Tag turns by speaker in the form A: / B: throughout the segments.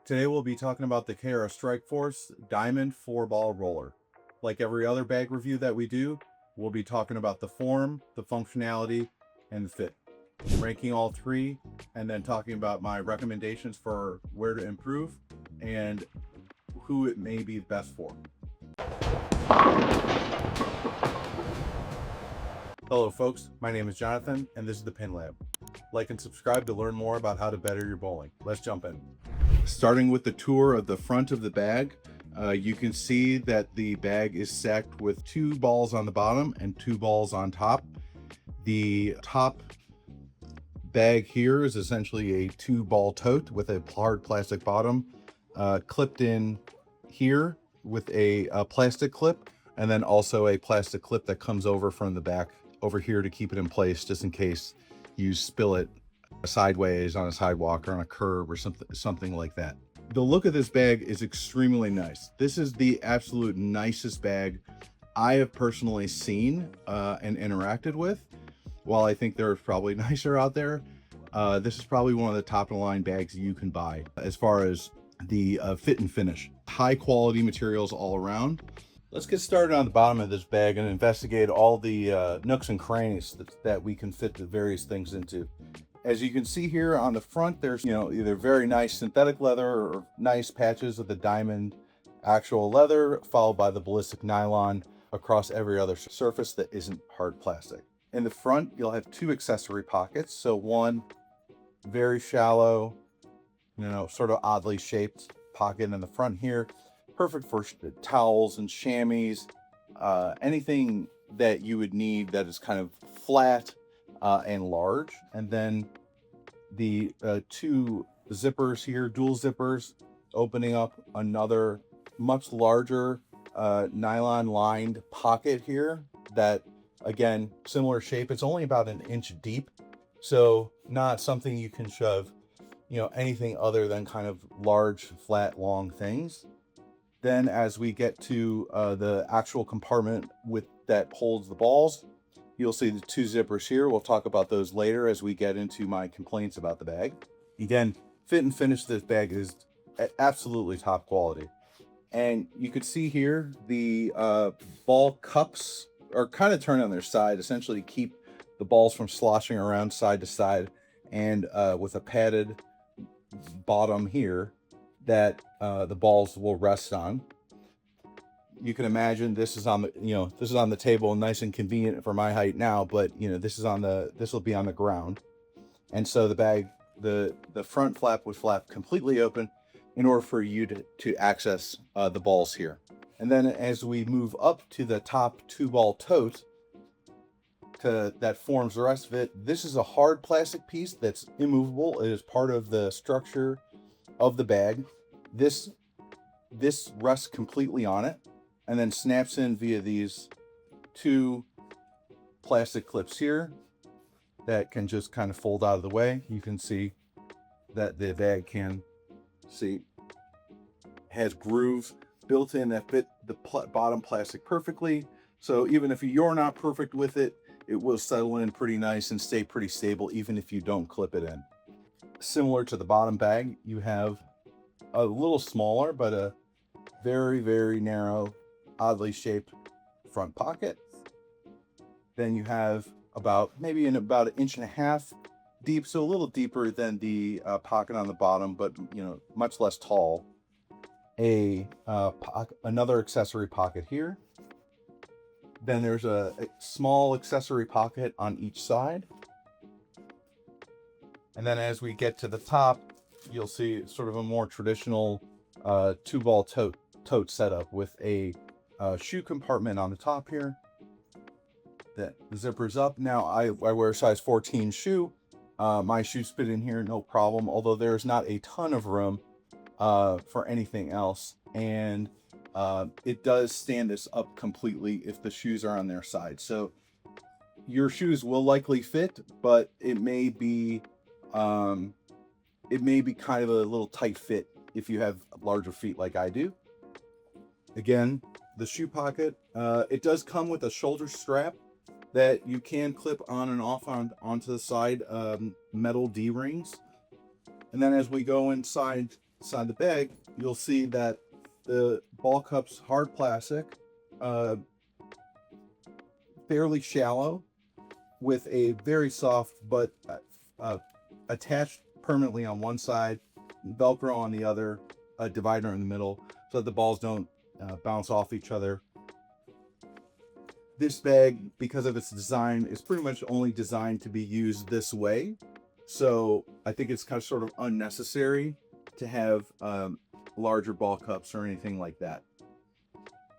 A: Today we'll be talking about the KR Strikeforce Diamond 4-ball roller. Like every other bag review that we do, we'll be talking about the form, the functionality, and the fit. Ranking all three, and then talking about my recommendations for where to improve and who it may be best for. Hello folks, my name is Jonathan and this is the Pin Lab. Like and subscribe to learn more about how to better your bowling. Let's jump in. Starting with the tour of the front of the bag, you can see that the bag is stacked with 2 balls on the bottom and 2 balls on top. The top bag here is essentially a 2-ball tote with a hard plastic bottom, clipped in here with a plastic clip, and then also a plastic clip that comes over from the back over here to keep it in place just in case you spill it sideways on a sidewalk or on a curb or something like that. The look of this bag is extremely nice. This is the absolute nicest bag I have personally seen and interacted with. While I think there's probably nicer out there, this is probably one of the top of the line bags you can buy as far as the fit and finish. High quality materials all around. Let's get started on the bottom of this bag and investigate all the nooks and crannies that we can fit the various things into. As you can see here on the front, there's, either very nice synthetic leather or nice patches of the diamond actual leather, followed by the ballistic nylon across every other surface that isn't hard plastic. In the front, you'll have 2 accessory pockets. So one very shallow, sort of oddly shaped pocket in the front here. Perfect for towels and chamois, anything that you would need that is kind of flat and large. And then the 2 zippers here, dual zippers, opening up another much larger nylon lined pocket here that, again, similar shape. It's only about 1 inch deep, so not something you can shove anything other than kind of large, flat, long things. Then as we get to the actual compartment that holds the balls, you'll see the 2 zippers here. We'll talk about those later as we get into my complaints about the bag. Again, fit and finish this bag is absolutely top quality. And you could see here the ball cups are kind of turned on their side, essentially to keep the balls from sloshing around side to side, and with a padded bottom here that the balls will rest on. You can imagine this is on the table, nice and convenient for my height now, but this will be on the ground. And so the bag, the front flap would flap completely open in order for you to access the balls here. And then as we move up to the top 2-ball tote that forms the rest of it, this is a hard plastic piece that's immovable. It is part of the structure of the bag. This rests completely on it and then snaps in via these 2 plastic clips here that can just kind of fold out of the way. You can see that the bag has grooves built in that fit the bottom plastic perfectly. So even if you're not perfect with it, it will settle in pretty nice and stay pretty stable even if you don't clip it in. Similar to the bottom bag, you have a little smaller but a very, very narrow, oddly shaped front pocket. Then you have about 1.5 inches deep, so a little deeper than the pocket on the bottom, but much less tall. Another accessory pocket here. Then there's a small accessory pocket on each side. And then as we get to the top, you'll see sort of a more traditional 2-ball tote setup with a shoe compartment on the top here that zippers up. Now I wear a size 14 shoe. My shoes fit in here no problem, although there's not a ton of room for anything else. And it does stand this up completely if the shoes are on their side. So your shoes will likely fit, but it may be kind of a little tight fit if you have larger feet like I do. Again, the shoe pocket, it does come with a shoulder strap that you can clip on and off onto the side metal D-rings. And then as we go inside inside the bag, you'll see that the ball cup's hard plastic, uh, fairly shallow, with a very soft but uh, attached permanently on one side, Velcro on the other, a divider in the middle, so that the balls don't bounce off each other. This bag, because of its design, is pretty much only designed to be used this way. So I think it's kind of sort of unnecessary to have larger ball cups or anything like that.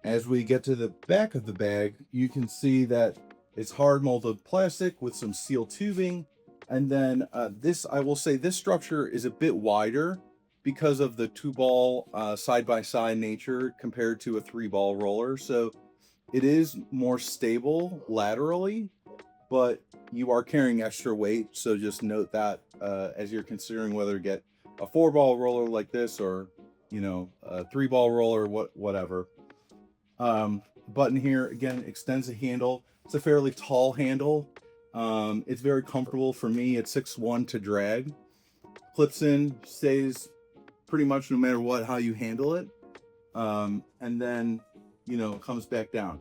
A: As we get to the back of the bag, you can see that it's hard molded plastic with some steel tubing. And then I will say this structure is a bit wider because of the 2-ball side-by-side nature compared to a 3-ball roller. So it is more stable laterally, but you are carrying extra weight. So just note that as you're considering whether to get a 4-ball roller like this or, you know, a 3-ball roller, whatever. Button here, again, extends the handle. It's a fairly tall handle. It's very comfortable for me at 6'1" to drag. Clips in, stays pretty much no matter what, how you handle it. And then, you know, comes back down.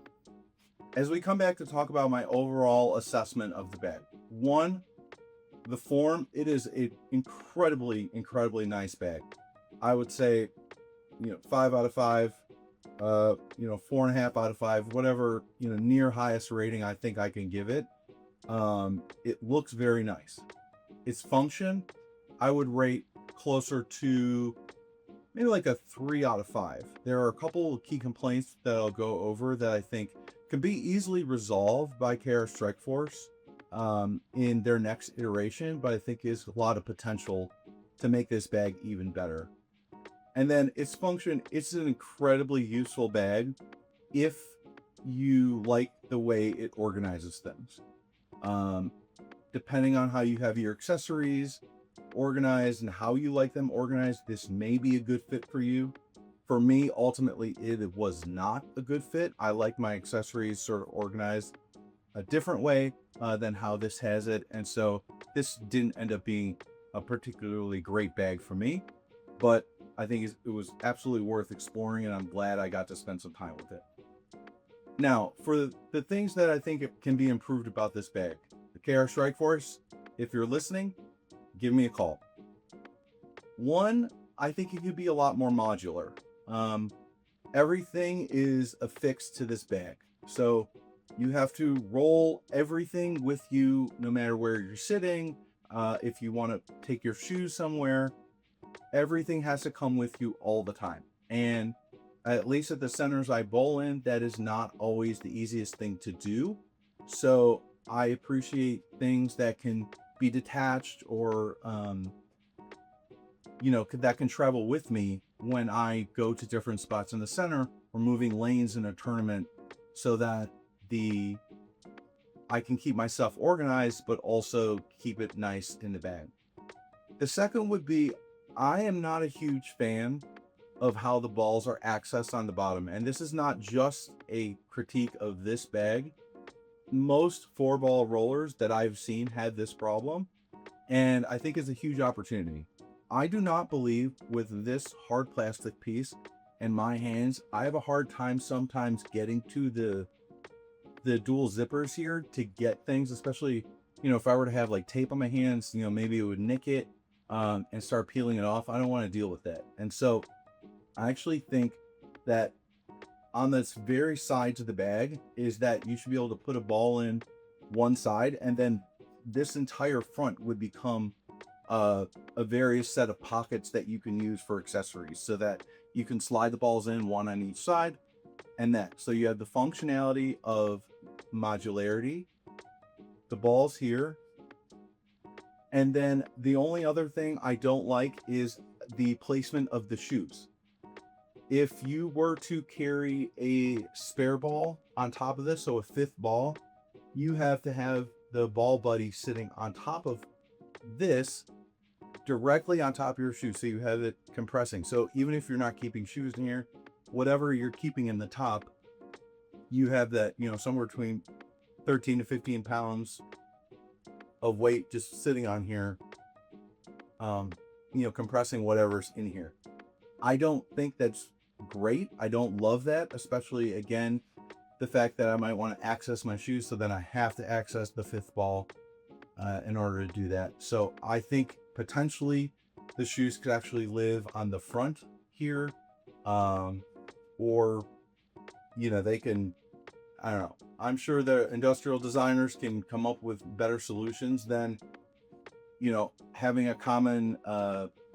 A: As we come back to talk about my overall assessment of the bag, one, the form, it is an incredibly nice bag. I would say, you know, 5 out of 5, you know, 4.5 out of 5, whatever, you know, near highest rating I think I can give it. It looks very nice. Its function, I would rate closer to maybe like a 3 out of 5. There are a couple of key complaints that I'll go over that I think can be easily resolved by KR Strikeforce in their next iteration, but I think is a lot of potential to make this bag even better. And then its function, it's an incredibly useful bag if you like the way it organizes things. Depending on how you have your accessories organized and how you like them organized, this may be a good fit for you. For me, ultimately, it was not a good fit. I like my accessories sort of organized a different way than how this has it. And so this didn't end up being a particularly great bag for me, but I think it was absolutely worth exploring, and I'm glad I got to spend some time with it. Now, for the things that I think can be improved about this bag, the KR Strikeforce, if you're listening, give me a call. One, I think it could be a lot more modular. Everything is affixed to this bag. So you have to roll everything with you no matter where you're sitting. If you want to take your shoes somewhere, everything has to come with you all the time. And at least at the centers I bowl in, that is not always the easiest thing to do. So I appreciate things that can be detached or, you know, that can travel with me when I go to different spots in the center or moving lanes in a tournament, so that I can keep myself organized, but also keep it nice in the bag. The second would be, I am not a huge fan of how the balls are accessed on the bottom. And this is not just a critique of this bag. Most 4-ball rollers that I've seen had this problem, and I think it's a huge opportunity. I do not believe with this hard plastic piece in my hands, I have a hard time sometimes getting to the dual zippers here to get things, especially, you know, if I were to have like tape on my hands, you know, maybe it would nick it and start peeling it off. I don't want to deal with that. And so I actually think that on this very sides of the bag is that you should be able to put a ball in one side, and then this entire front would become a various set of pockets that you can use for accessories, so that you can slide the balls in one on each side, and that so you have the functionality of modularity, the balls here. And then the only other thing I don't like is the placement of the shoes. If you were to carry a spare ball on top of this, so a 5th ball, you have to have the ball buddy sitting on top of this, directly on top of your shoe, so you have it compressing. So even if you're not keeping shoes in here, whatever you're keeping in the top, you have that, you know, somewhere between 13 to 15 pounds of weight just sitting on here. compressing whatever's in here. I don't think that's great. I don't love that, especially again, the fact that I might want to access my shoes, so then I have to access the fifth ball in order to do that. So I think potentially the shoes could actually live on the front here, or they can, I don't know. I'm sure the industrial designers can come up with better solutions than having a common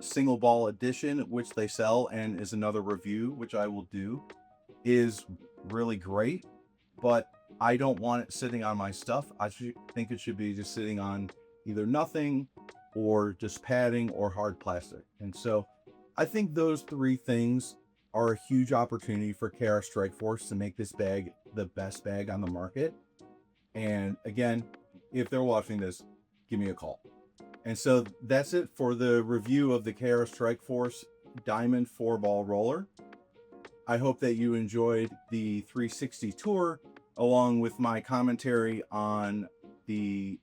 A: single ball edition, which they sell and is another review, which I will do, is really great. But I don't want it sitting on my stuff. I think it should be just sitting on either nothing or just padding or hard plastic. And so I think those three things are a huge opportunity for KR Strikeforce to make this bag the best bag on the market. And again, if they're watching this, give me a call. And so that's it for the review of the KR Strikeforce Diamond 4-ball roller. I hope that you enjoyed the 360 tour, along with my commentary on the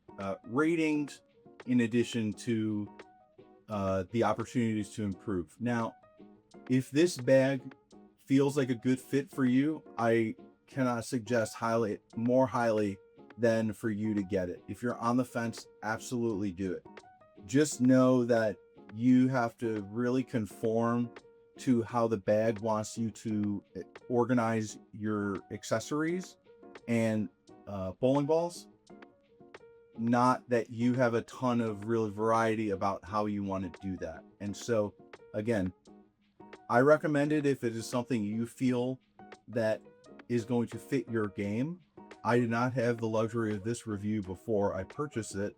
A: ratings, in addition to the opportunities to improve. Now, if this bag feels like a good fit for you, I cannot suggest more highly than for you to get it. If you're on the fence, absolutely do it. Just know that you have to really conform to how the bag wants you to organize your accessories and bowling balls. Not that you have a ton of real variety about how you want to do that. And so, again, I recommend it if it is something you feel that is going to fit your game. I did not have the luxury of this review before I purchased it,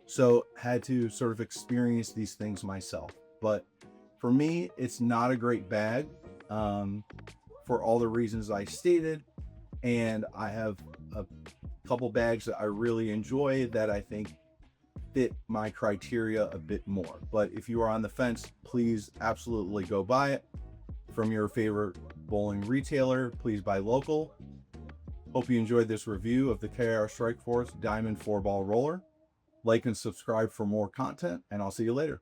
A: so had to sort of experience these things myself. But for me, it's not a great bag for all the reasons I stated. And I have a couple bags that I really enjoy that I think fit my criteria a bit more. But if you are on the fence, please absolutely go buy it from your favorite bowling retailer. Please buy local. Hope you enjoyed this review of the KR Strikeforce Diamond 4-ball roller. Like and subscribe for more content, and I'll see you later.